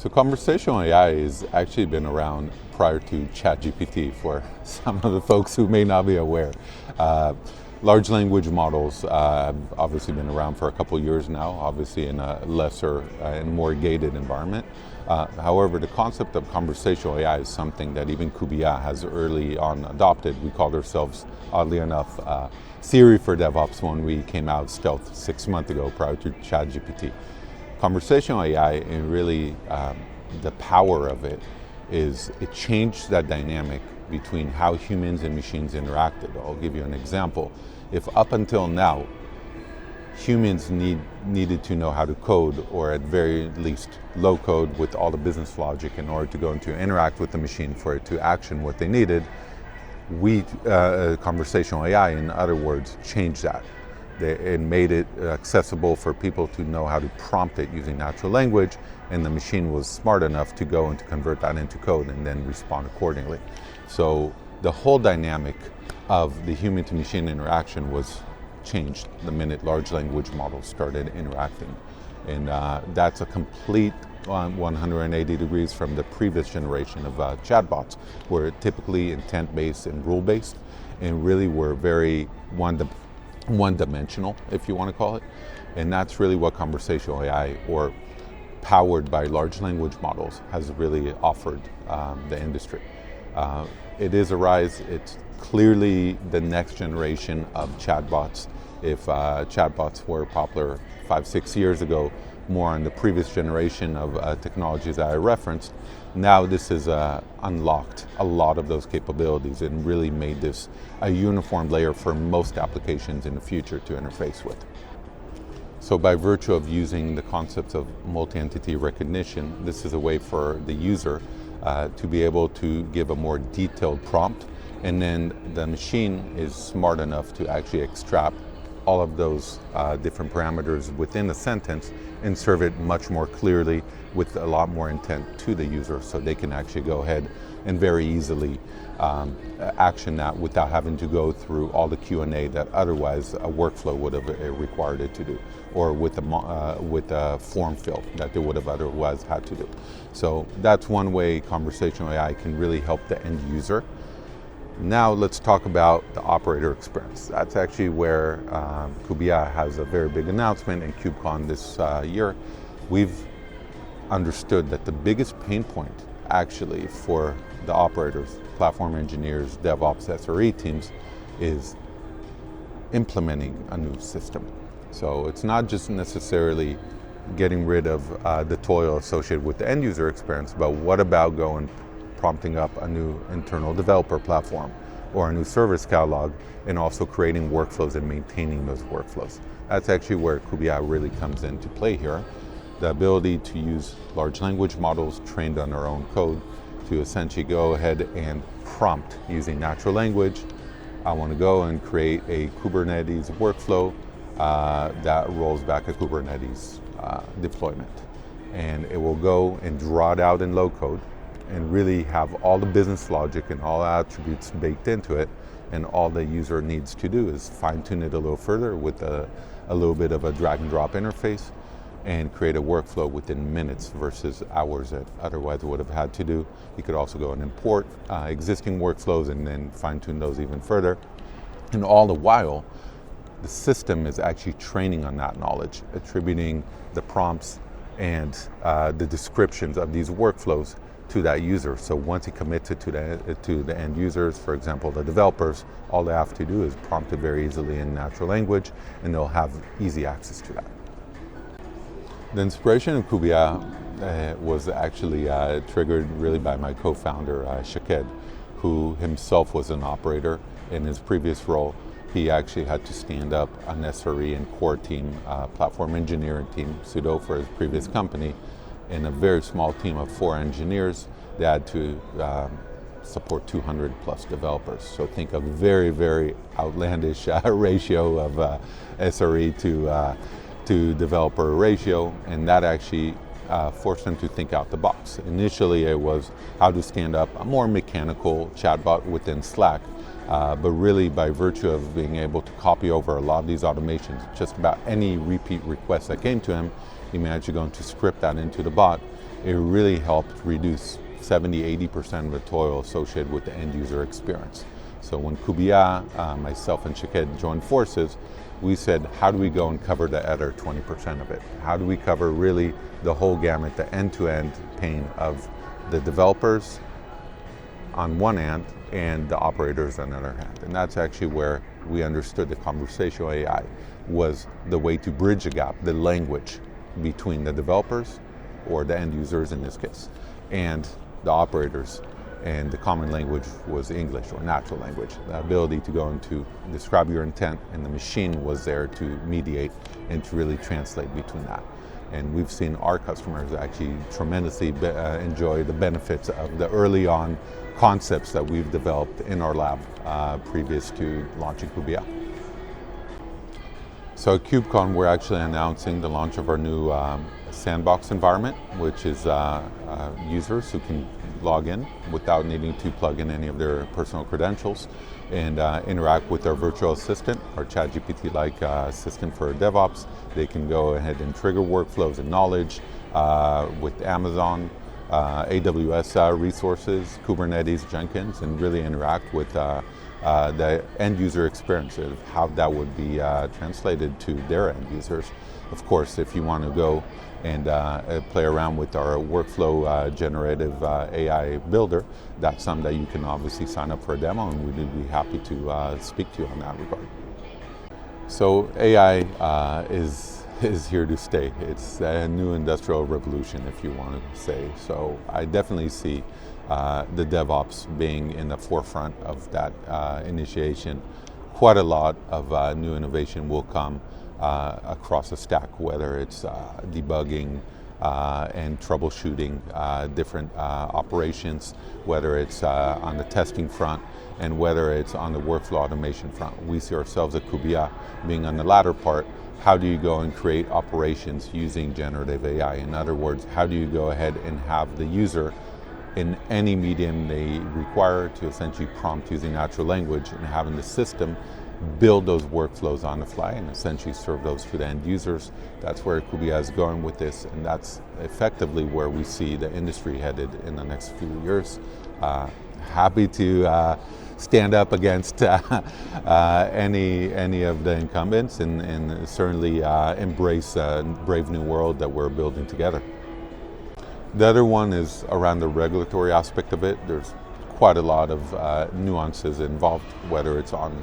So conversational AI has actually been around prior to ChatGPT for some of the folks who may not be aware. Large language models have obviously been around for a couple of years now, obviously in a lesser and more gated environment. However, the concept of conversational AI is something that even Kubiya has early on adopted. We called ourselves, oddly enough, Siri for DevOps when we came out stealth 6 months ago prior to ChatGPT. Conversational AI, and really the power of it is it changed that dynamic between how humans and machines interacted. I'll give you an example. If up until now, humans needed to know how to code, or at very least low code with all the business logic in order to go into interact with the machine for it to action what they needed, conversational AI, in other words, changed that. It made it accessible for people to know how to prompt it using natural language, and the machine was smart enough to go and to convert that into code and then respond accordingly. So the whole dynamic of the human to machine interaction was changed the minute large language models started interacting. And that's a complete 180 degrees from the previous generation of chatbots, were typically intent-based and rule-based, and really were very one-dimensional, if you want to call it. And that's really what conversational AI, or powered by large language models, has really offered the industry. It is a rise. It's clearly the next generation of chatbots. If chatbots were popular 5-6 years ago, more on the previous generation of technologies that I referenced, now this has unlocked a lot of those capabilities and really made this a uniform layer for most applications in the future to interface with. So by virtue of using the concepts of multi-entity recognition, this is a way for the user to be able to give a more detailed prompt, and then the machine is smart enough to actually extract all of those different parameters within a sentence and serve it much more clearly with a lot more intent to the user, so they can actually go ahead and very easily action that without having to go through all the Q&A that otherwise a workflow would have required it to do, or with a form fill that they would have otherwise had to do. So that's one way conversational AI can really help the end user. Now let's talk about the operator experience. That's actually where Kubiya has a very big announcement in KubeCon this year. We've understood that the biggest pain point actually for the operators, platform engineers, DevOps, SRE teams, is implementing a new system. So it's not just necessarily getting rid of the toil associated with the end user experience, but what about prompting up a new internal developer platform or a new service catalog, and also creating workflows and maintaining those workflows. That's actually where Kubiya really comes into play here. The ability to use large language models trained on our own code to essentially go ahead and prompt using natural language. I want to go and create a Kubernetes workflow that rolls back a Kubernetes deployment. And it will go and draw it out in low code and really have all the business logic and all attributes baked into it. And all the user needs to do is fine tune it a little further with a little bit of a drag and drop interface, and create a workflow within minutes versus hours that otherwise would have had to do. You could also go and import existing workflows and then fine tune those even further. And all the while, the system is actually training on that knowledge, attributing the prompts and the descriptions of these workflows to that user. So once he commits it to the end users, for example, the developers, all they have to do is prompt it very easily in natural language, and they'll have easy access to that. The inspiration of Kubiya was actually triggered really by my co-founder, Shaked, who himself was an operator. In his previous role, he actually had to stand up an SRE and core team, platform engineering team, pseudo for his previous company, in a very small team of 4 engineers. They had to support 200 plus developers. So think of very, very outlandish ratio of SRE to developer ratio, and that actually forced them to think out the box. Initially, it was how to stand up a more mechanical chatbot within Slack, but really by virtue of being able to copy over a lot of these automations, just about any repeat request that came to him, he managed to go into script that into the bot it really helped reduce 70–80% of the toil associated with the end user experience. So when Kubiya, myself and Shaked joined forces, we said, how do we go and cover the other 20% of it? How do we cover really the whole gamut, the end-to-end pain of the developers on one hand and the operators on the other hand? And that's actually where we understood the conversational AI was the way to bridge the gap, the language between the developers, or the end users in this case, and the operators. And the common language was English, or natural language. The ability to go and to describe your intent, and the machine was there to mediate and to really translate between that. And we've seen our customers actually tremendously enjoy the benefits of the early on concepts that we've developed in our lab previous to launching Kubiya. So at KubeCon, we're actually announcing the launch of our new sandbox environment, which is users who can log in without needing to plug in any of their personal credentials and interact with our virtual assistant, our ChatGPT-like assistant for DevOps. They can go ahead and trigger workflows and knowledge with Amazon, AWS resources, Kubernetes, Jenkins, and really interact with the end user experience of how that would be translated to their end users. Of course, if you want to go and play around with our workflow generative AI builder, that's something that you can obviously sign up for a demo, and we'd be happy to speak to you on that regard. So AI is here to stay. It's a new industrial revolution, if you want to say. So I definitely see the DevOps being in the forefront of that initiation. Quite a lot of new innovation will come across the stack, whether it's debugging and troubleshooting different operations, whether it's on the testing front, and whether it's on the workflow automation front. We see ourselves at Kubiya being on the latter part. How do you go and create operations using generative AI? In other words, how do you go ahead and have the user in any medium they require to essentially prompt using natural language, and having the system build those workflows on the fly and essentially serve those to the end users? That's where Kubiya is going with this, and that's effectively where we see the industry headed in the next few years. Happy to stand up against any of the incumbents, and certainly embrace a brave new world that we're building together. The other one is around the regulatory aspect of it. There's quite a lot of nuances involved, whether it's on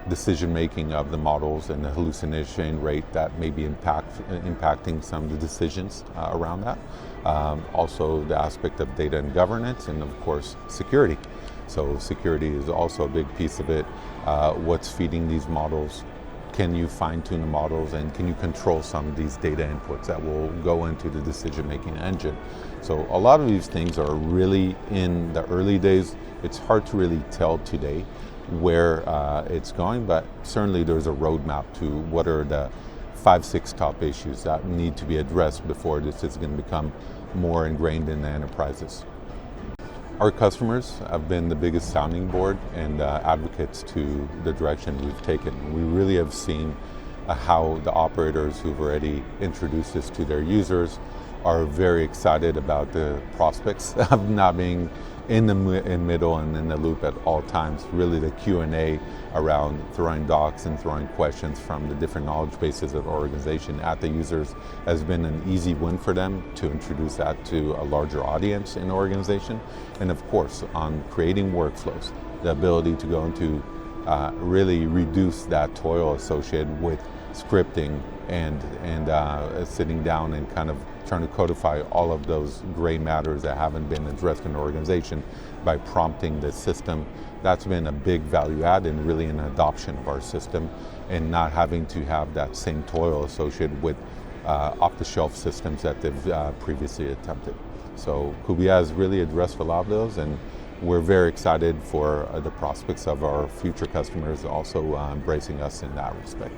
decision making of the models and the hallucination rate that may be impacting some of the decisions around that. Also the aspect of data and governance, and of course security. So security is also a big piece of it. What's feeding these models? Can you fine-tune the models, and can you control some of these data inputs that will go into the decision-making engine? So a lot of these things are really in the early days. It's hard to really tell today where it's going, but certainly there's a roadmap to what are the 5-6 top issues that need to be addressed before this is going to become more ingrained in the enterprises. Our customers have been the biggest sounding board and advocates to the direction we've taken. We really have seen how the operators who've already introduced this to their users are very excited about the prospects of not being in the middle and in the loop at all times. Really the Q&A around throwing docs and throwing questions from the different knowledge bases of the organization at the users has been an easy win for them to introduce that to a larger audience in the organization. And of course, on creating workflows, the ability to go into really reduce that toil associated with scripting and sitting down and kind of trying to codify all of those gray matters that haven't been addressed in the organization by prompting the system. That's been a big value add and really an adoption of our system, and not having to have that same toil associated with off-the-shelf systems that they've previously attempted. So Kubiya has really addressed a lot of those, and we're very excited for the prospects of our future customers also embracing us in that respect.